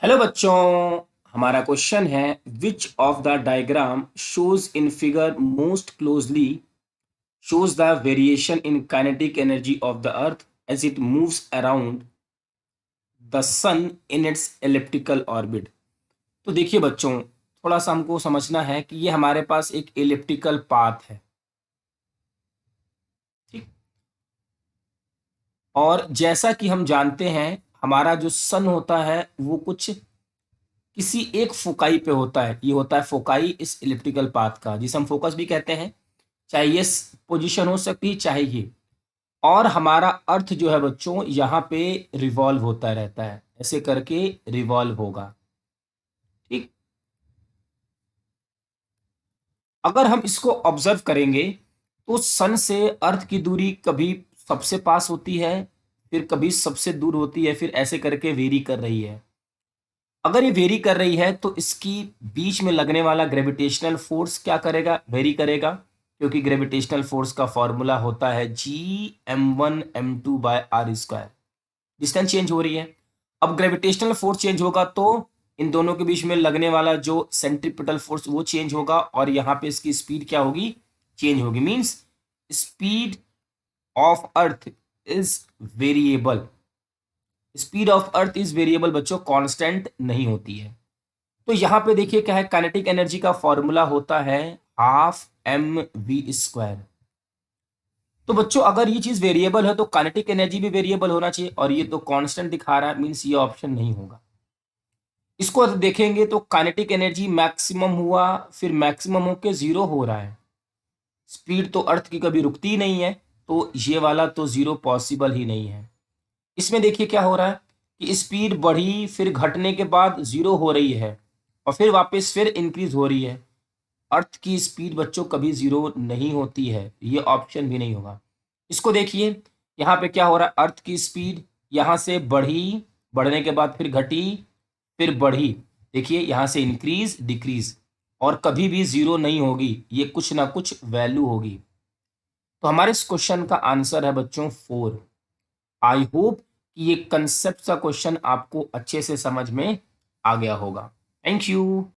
Hello बच्चों। हमारा question है which of the diagram shows in figure most closely shows the variation in kinetic energy of the earth as it moves around the sun in its elliptical orbit. तो देखिए बच्चों, थोड़ा सा हमको समझना है कि ये हमारे पास एक एलिप्टिकल पाथ है। ठीक। और जैसा कि हम जानते हैं, हमारा जो सन होता है वो कुछ किसी एक फोकाई पे होता है। ये होता है फोकाई इस इलिप्टिकल पाथ का, जिसे हम फोकस भी कहते हैं। चाहे ये पोजीशन हो सकती है, चाहे ये। और हमारा अर्थ जो है बच्चों, यहाँ पे रिवॉल्व होता रहता है, ऐसे करके रिवॉल्व होगा। ठीक। अगर हम इसको ऑब्जर्व करेंगे तो सन से अर्थ की दूरी कभी सबसे पास होती है, फिर कभी सबसे दूर होती है, फिर ऐसे करके वेरी कर रही है। अगर ये वेरी कर रही है तो इसकी बीच में लगने वाला ग्रेविटेशनल फोर्स क्या करेगा? वेरी करेगा, क्योंकि ग्रेविटेशनल फोर्स का फॉर्मूला होता है G m1m2/r²। डिस्टेंस चेंज हो रही है। अब ग्रेविटेशनल फोर्स चेंज होगा तो इन दोनों के बीच में लगने वाला जो सेंट्रीपिटल फोर्स वो चेंज होगा, और यहाँ पे इसकी स्पीड क्या होगी? चेंज होगी। Means speed of earth is variable. Speed of earth is variable बच्चों, कांस्टेंट नहीं होती है। तो यहाँ पे देखिए क्या है, काइनेटिक एनर्जी का फॉर्मूला होता है ½ mv²। तो बच्चों अगर ये चीज वेरिएबल है तो काइनेटिक एनर्जी भी वेरिएबल होना चाहिए, और ये तो कांस्टेंट दिखा रहा है, मीन्स ये ऑप्शन नहीं होगा। इसको देखेंगे तो काइनेटिक एनर्जी मैक्सिमम हुआ, फिर मैक्सिमम होके जीरो हो रहा है। स्पीड तो अर्थ की कभी रुकती ही नहीं है, तो ये वाला तो जीरो पॉसिबल ही नहीं है। इसमें देखिए क्या हो रहा है कि स्पीड बढ़ी, फिर घटने के बाद जीरो हो रही है, और फिर वापस फिर इंक्रीज हो रही है। अर्थ की स्पीड बच्चों कभी जीरो नहीं होती है, ये ऑप्शन भी नहीं होगा। इसको देखिए, यहाँ पे क्या हो रहा है, अर्थ की स्पीड यहाँ से बढ़ी, बढ़ने के बाद फिर घटी, फिर बढ़ी। देखिए यहाँ से इंक्रीज डिक्रीज, और कभी भी जीरो नहीं होगी, ये कुछ ना कुछ वैल्यू होगी। तो हमारे इस क्वेश्चन का आंसर है बच्चों 4। आई होप कि ये कंसेप्ट का क्वेश्चन आपको अच्छे से समझ में आ गया होगा। Thank you.